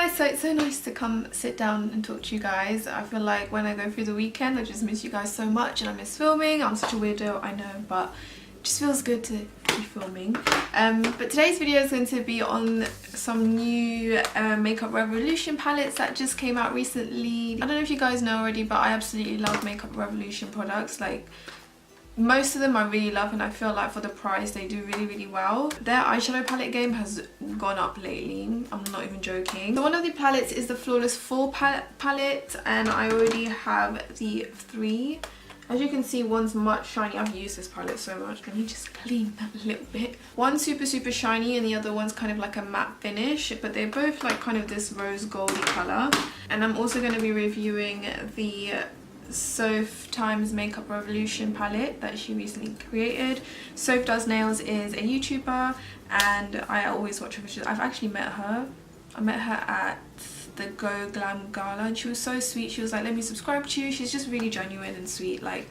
guys, so it's so nice to come sit down and talk to you guys. I feel like when I go through the weekend I just miss you guys so much and I miss filming. I'm such a weirdo, I know, but it just feels good to be filming. But today's video is going to be on some new Makeup Revolution palettes that just came out recently. I don't know if you guys know already, but I absolutely love Makeup Revolution products. Like, most of them I really love, and I feel like for the price they do really well. Their eyeshadow palette game has gone up lately, I'm not even joking. So one of the palettes is the Flawless Fall palette, and I already have the three. As you can see, one's much shiny. I've used this palette so much. Let me just clean that a little bit. One's super shiny and the other one's kind of like a matte finish, but they're both like kind of this rose goldy colour. And I'm also going to be reviewing the Soph times Makeup Revolution palette that she recently created. Soph Does Nails is a YouTuber and I always watch her videos. I've actually met her. I met her at the Go Glam Gala and she was so sweet. She was like, let me subscribe to you. She's just really genuine and sweet. Like,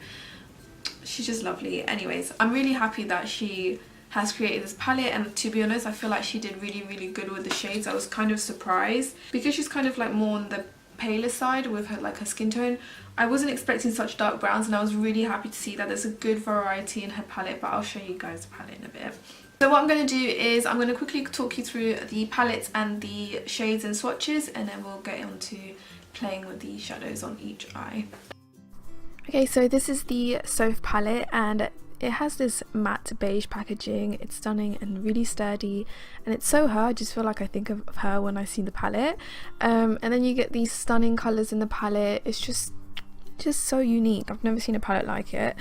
she's just lovely. Anyways, I'm really happy that she has created this palette, and to be honest, I feel like she did really good with the shades. I was kind of surprised because she's kind of like more on the paler side with her, like her skin tone. I wasn't expecting such dark browns, and I was really happy to see that there's a good variety in her palette, but I'll show you guys the palette in a bit. So what I'm going to do is I'm going to quickly talk you through the palettes and the shades and swatches, and then we'll get on to playing with the shadows on each eye. Okay, so this is the Soph palette and it has this matte beige packaging. It's stunning and really sturdy, and it's so her. I just feel like I think of her when I see the palette. And then you get these stunning colours in the palette. It's just so unique. I've never seen a palette like it.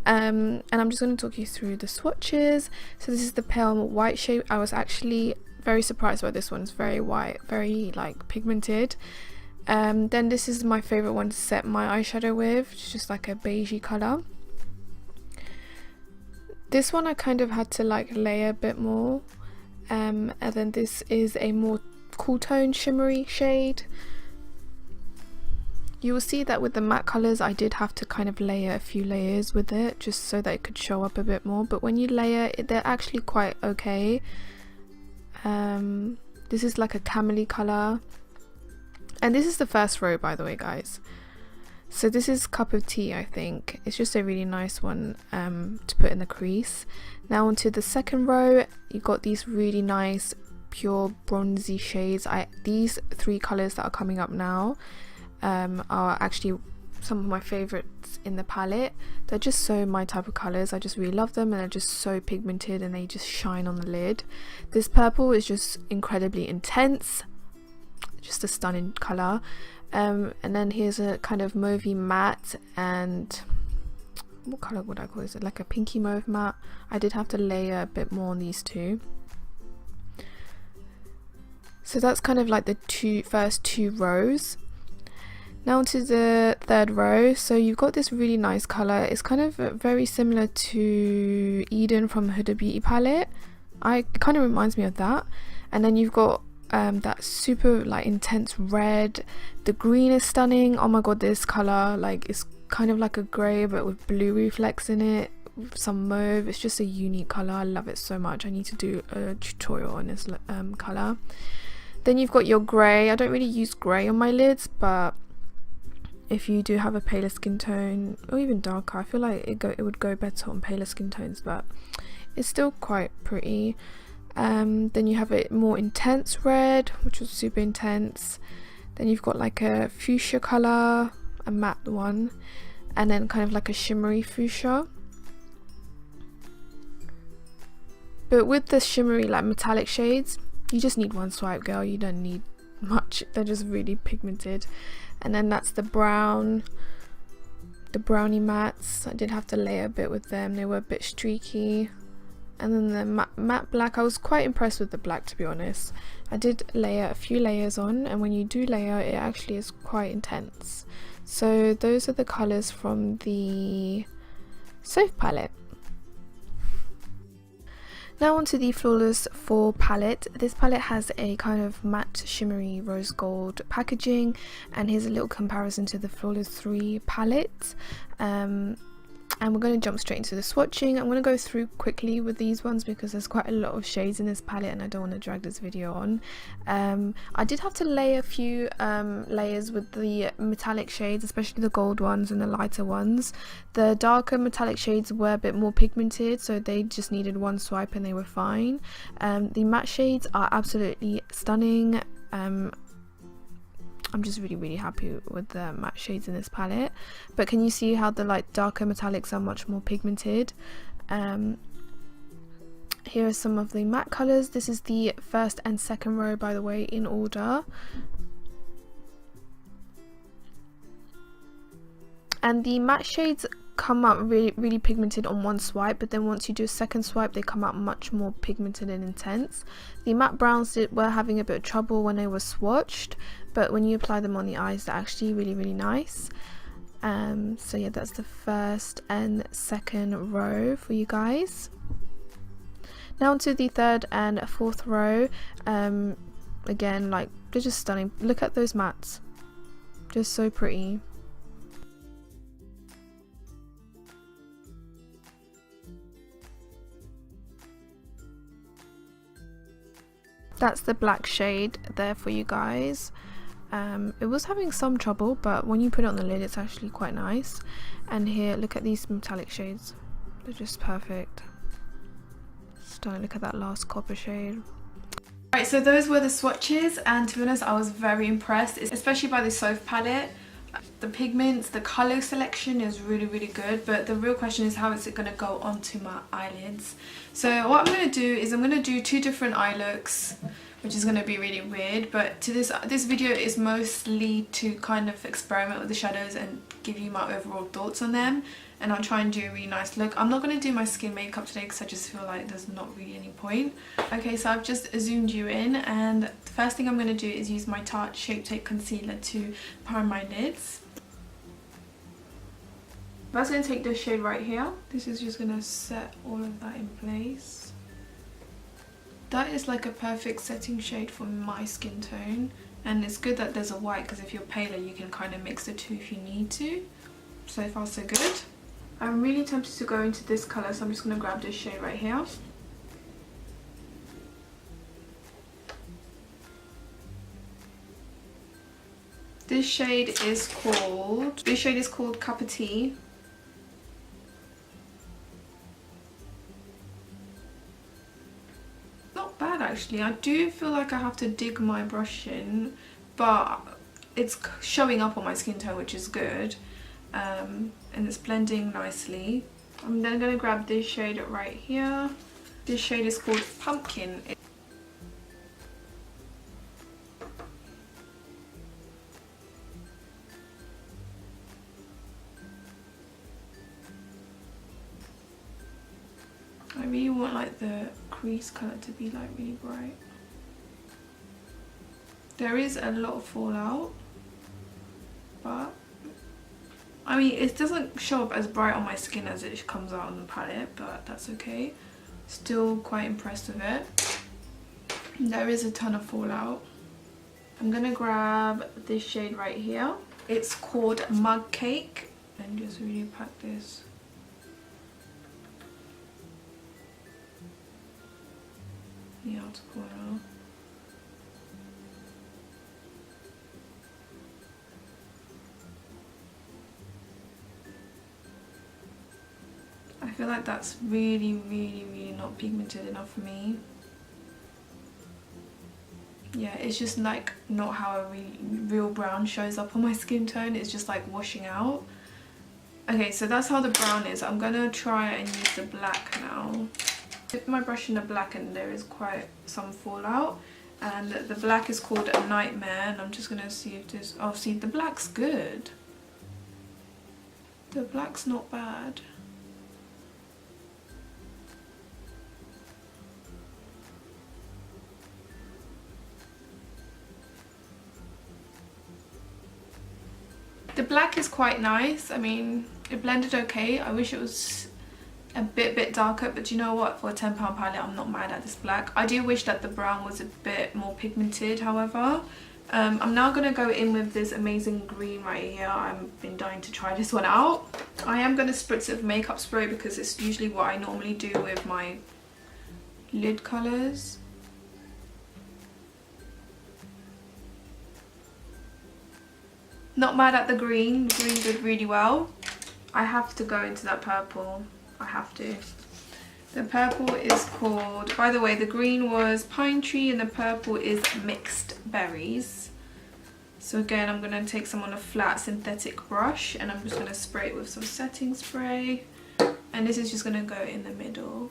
And I'm just going to talk you through the swatches. So this is the pale white shade. I was actually very surprised by this one. It's very white, very like pigmented. Then this is my favourite one to set my eyeshadow with. It's just like a beigey colour. This one I kind of had to like layer a bit more, and then this is a more cool tone shimmery shade. You will see that with the matte colours I did have to kind of layer a few layers with it just so that it could show up a bit more, but when you layer it, they're actually quite okay. This is like a camely colour, and this is the first row, by the way, guys. So this is Cup of Tea, I think. It's just a really nice one to put in the crease. Now onto the second row, you've got these really nice pure bronzy shades. These three colours that are coming up now are actually some of my favourites in the palette. They're just so my type of colours. I just really love them, and they're just so pigmented and they just shine on the lid. This purple is just incredibly intense. Just a stunning colour. And then here's a kind of mauvey matte, and what colour would I call this? Like a pinky mauve matte. I did have to layer a bit more on these two. So that's kind of like the first two rows. Now onto the third row. So you've got this really nice colour. It's kind of very similar to Eden from Huda Beauty palette. It kind of reminds me of that. And then you've got that super like intense red. The green is stunning. Oh my god, this color, like, it's kind of like a grey but with blue reflex in it, with some mauve. It's just a unique color. I love it so much. I need to do a tutorial on this color. Then you've got your grey. I don't really use grey on my lids, but if you do have a paler skin tone or even darker, I feel like it would go better on paler skin tones, but it's still quite pretty. Then you have a more intense red, which was super intense. Then you've got like a fuchsia colour, a matte one, and then kind of like a shimmery fuchsia. But with the shimmery like metallic shades, you just need one swipe, girl. You don't need much. They're just really pigmented. And then that's the brown, the brownie mattes. I did have to layer a bit with them. They were a bit streaky. And then the matte black, I was quite impressed with the black, to be honest. I did layer a few layers on, and when you do layer, it actually is quite intense. So those are the colours from the Soph palette. Now onto the Flawless Fall palette. This palette has a kind of matte shimmery rose gold packaging, and here's a little comparison to the Flawless 3 palette. And we're going to jump straight into the swatching. I'm going to go through quickly with these ones because there's quite a lot of shades in this palette and I don't want to drag this video on. I did have to lay a few layers with the metallic shades, especially the gold ones and the lighter ones. The darker metallic shades were a bit more pigmented, so they just needed one swipe and they were fine. The matte shades are absolutely stunning. I'm just really happy with the matte shades in this palette. But can you see how the like darker metallics are much more pigmented? Here are some of the matte colours. This is the first and second row, by the way, in order. And the matte shades come out really pigmented on one swipe, but then once you do a second swipe they come out much more pigmented and intense. The matte browns were having a bit of trouble when they were swatched, but when you apply them on the eyes they're actually really nice. So yeah, that's the first and second row for you guys. Now onto the third and fourth row. Again, like, they're just stunning. Look at those mattes, just so pretty. That's the black shade there for you guys. It was having some trouble, but when you put it on the lid it's actually quite nice. And here, look at these metallic shades, they're just perfect. Stunning. Look at that last copper shade. Right, so those were the swatches, and to be honest I was very impressed, especially by the Soph palette. The pigments, the colour selection is really good, but the real question is how is it going to go onto my eyelids. So what I'm going to do is I'm going to do two different eye looks, which is going to be really weird, but to this video is mostly to kind of experiment with the shadows and give you my overall thoughts on them, and I'll try and do a really nice look. I'm not going to do my skin makeup today because I just feel like there's not really any point. Okay, so I've just zoomed you in, and the first thing I'm going to do is use my Tarte Shape Tape Concealer to prime my lids. I'm just going to take this shade right here. This is just going to set all of that in place. That is like a perfect setting shade for my skin tone, and it's good that there's a white because if you're paler you can kind of mix the two if you need to. So far so good. I'm really tempted to go into this colour, so I'm just going to grab this shade right here. This shade is called Cup of Tea. Actually, I do feel like I have to dig my brush in, but it's showing up on my skin tone, which is good, and it's blending nicely. I'm then going to grab this shade right here. This shade is called Pumpkin. I really want like the crease colour to be like really bright. There is a lot of fallout, but I mean it doesn't show up as bright on my skin as it comes out on the palette, but that's okay. Still quite impressed with it. There is a ton of fallout. I'm gonna grab this shade right here. It's called Mug Cake, and just really pack this. The outer corner. I feel like that's really not pigmented enough for me. Yeah, it's just like not how a real brown shows up on my skin tone. It's just like washing out. Okay, so that's how the brown is. I'm gonna try and use the black now. Dip my brush in the black and there is quite some fallout, and the black is called A Nightmare, and I'm just gonna see if this, oh see, the black's good. The black's not bad. The black is quite nice. I mean, it blended okay. I wish it was a bit darker, but you know what, for a £10 palette I'm not mad at this black. I do wish that the brown was a bit more pigmented, however, I'm now going to go in with this amazing green right here. I've been dying to try this one out. I am going to spritz it with makeup spray because it's usually what I normally do with my lid colours. Not mad at the green. The green did really well. I have to go into that purple. I have to. The purple is called, by the way, the green was Pine Tree and the purple is Mixed Berries. So again, I'm going to take some on a flat synthetic brush and I'm just going to spray it with some setting spray. And this is just going to go in the middle.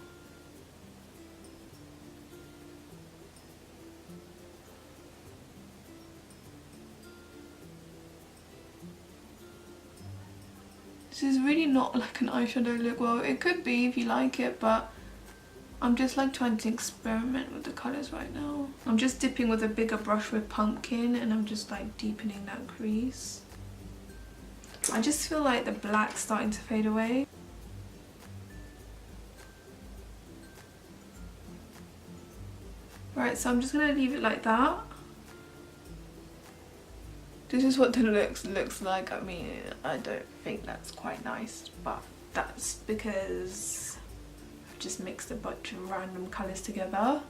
This is really not like an eyeshadow look. Well, it could be if you like it, but I'm just like trying to experiment with the colours right now. I'm just dipping with a bigger brush with pumpkin and I'm just like deepening that crease. I just feel like the black's starting to fade away. Right, so I'm just going to leave it like that. This is what the looks like. I mean, I don't think that's quite nice, but that's because I've just mixed a bunch of random colours together.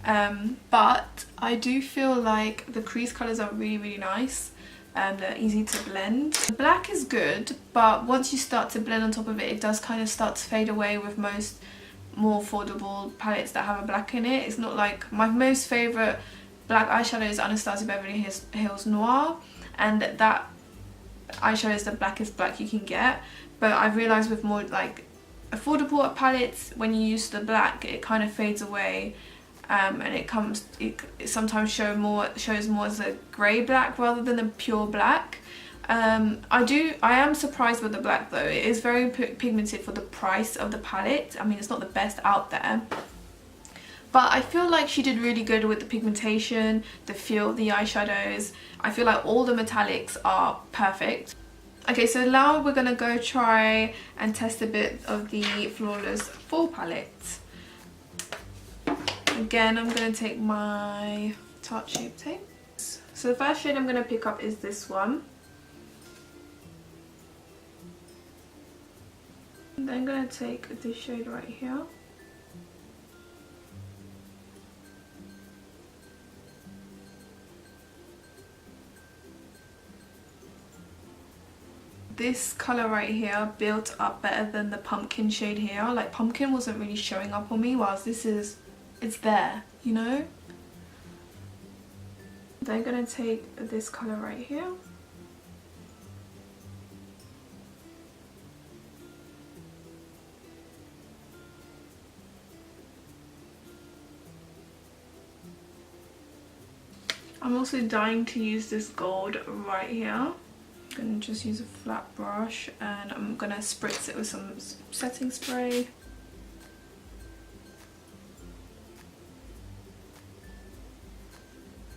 But I do feel like the crease colours are really nice and they're easy to blend. The black is good, but once you start to blend on top of it, it does kind of start to fade away with most more affordable palettes that have a black in it. It's not like my most favourite black eyeshadow is Anastasia Beverly Hills Noir, and that eyeshadow is the blackest black you can get. But I've realised with more like affordable palettes, when you use the black, it kind of fades away, and it sometimes shows more as a grey black rather than a pure black. I am surprised with the black though. It is very pigmented for the price of the palette. I mean, it's not the best out there, but I feel like she did really good with the pigmentation, the feel of the eyeshadows. I feel like all the metallics are perfect. Okay, so now we're going to go try and test a bit of the Flawless Fall palette. Again, I'm going to take my Tarte Shape Tape. So the first shade I'm going to pick up is this one. And then I'm going to take this shade right here. This colour right here built up better than the pumpkin shade here. Like, pumpkin wasn't really showing up on me, whilst this is, it's there, you know? Then I'm going to take this colour right here. I'm also dying to use this gold right here. I'm going to just use a flat brush and I'm going to spritz it with some setting spray.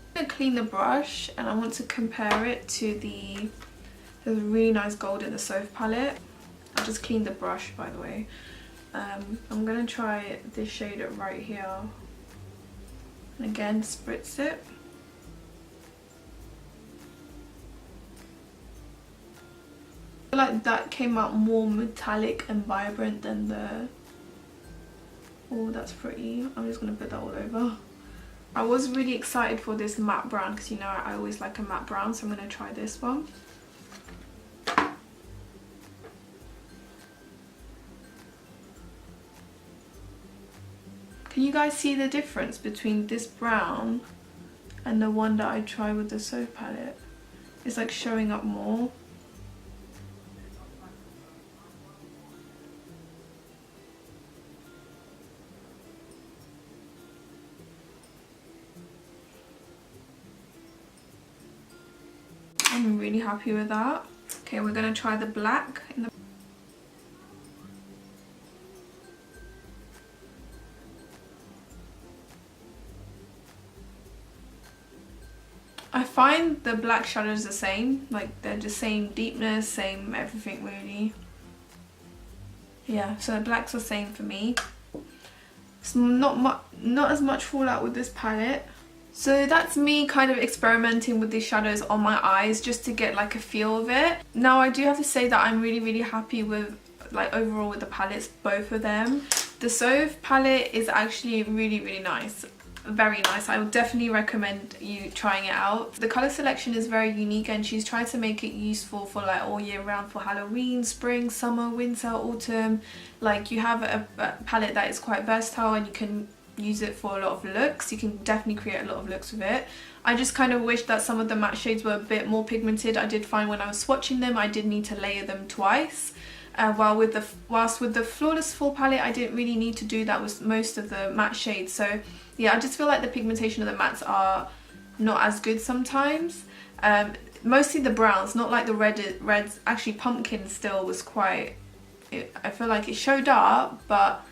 I'm going to clean the brush and I want to compare it to there's a really nice gold in the Soph palette. I just cleaned the brush, by the way. I'm going to try this shade right here and again spritz it. I feel like that came out more metallic and vibrant than the... Oh, that's pretty. I'm just going to put that all over. I was really excited for this matte brown because, you know, I always like a matte brown, so I'm going to try this one. Can you guys see the difference between this brown and the one that I tried with the Soph palette? It's like showing up more. I'm really happy with that. Okay, we're going to try the black. I find the black shadows the same. Like, they're the same deepness, same everything really. Yeah, so the black's the same for me. It's not as much fallout with this palette. So that's me kind of experimenting with these shadows on my eyes just to get like a feel of it. Now I do have to say that I'm really happy with like overall with the palettes, both of them. The Soph palette is actually really nice. Very nice. I would definitely recommend you trying it out. The color selection is very unique and she's tried to make it useful for like all year round, for Halloween, spring, summer, winter, autumn. Like you have a palette that is quite versatile and you can use it for a lot of looks. You can definitely create a lot of looks with it. I just kind of wish that some of the matte shades were a bit more pigmented. I did find when I was swatching them I did need to layer them twice. Whilst with the Flawless Fall palette I didn't really need to do that with most of the matte shades. So yeah, I just feel like the pigmentation of the mattes are not as good sometimes. Mostly the browns, not like the reds. Actually pumpkin still was quite, I feel like it showed up, but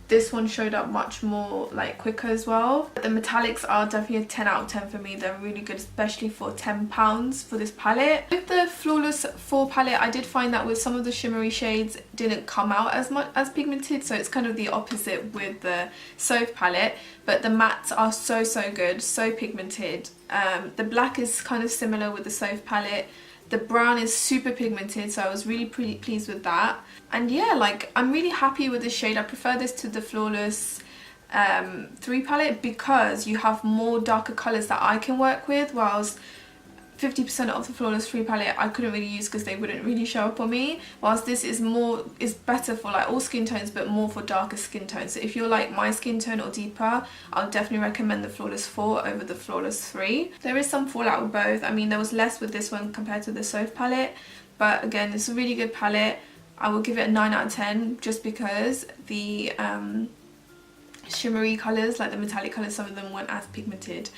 this one showed up much more like quicker as well. The metallics are definitely a 10 out of 10 for me. They're really good, especially for £10 for this palette. With the Flawless Fall palette, I did find that with some of the shimmery shades didn't come out as much as pigmented, so it's kind of the opposite with the Soph palette. But the mattes are so good, so pigmented. The black is kind of similar with the Soph palette. The brown is super pigmented, so I was really pretty pleased with that. And yeah, like I'm really happy with the shade. I prefer this to the Flawless 3 palette because you have more darker colours that I can work with, whilst 50% of the Flawless 3 palette I couldn't really use because they wouldn't really show up on me, whilst this is better for like all skin tones but more for darker skin tones. So if you're like my skin tone or deeper, I'll definitely recommend the Flawless 4 over the Flawless 3. There is some fallout with both. I mean, there was less with this one compared to the Soph palette, but again, it's a really good palette. I will give it a 9 out of 10 just because the shimmery colours, like the metallic colours, some of them weren't as pigmented.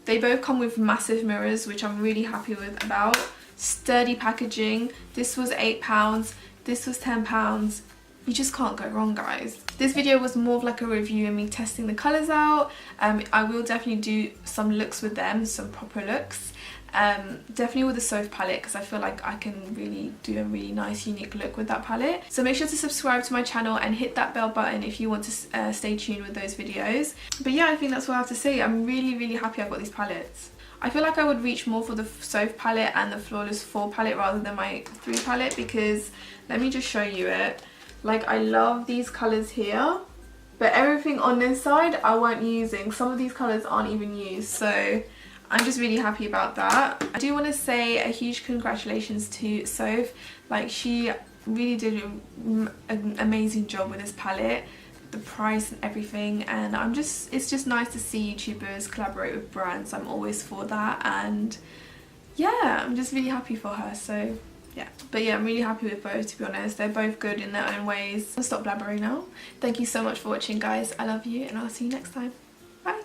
They both come with massive mirrors, which I'm really happy with about. Sturdy packaging. This was £8, this was £10. You just can't go wrong, guys. This video was more of like a review and me testing the colours out. I will definitely do some looks with them, some proper looks. Definitely with the Soph palette because I feel like I can really do a really nice unique look with that palette. So make sure to subscribe to my channel and hit that bell button if you want to stay tuned with those videos. But yeah, I think that's what I have to say. I'm really happy I've got these palettes. I feel like I would reach more for the Soph palette and the Flawless 4 palette rather than my 3 palette, because let me just show you it. Like, I love these colours here, but everything on this side I weren't using. Some of these colours aren't even used, so I'm just really happy about that. I do want to say a huge congratulations to Soph. Like, she really did an amazing job with this palette, the price and everything, and it's just nice to see YouTubers collaborate with brands. I'm always for that, and yeah, I'm just really happy for her. So yeah, but yeah, I'm really happy with both, to be honest. They're both good in their own ways. I'll stop blabbering now. Thank you so much for watching, guys. I love you, and I'll see you next time. Bye.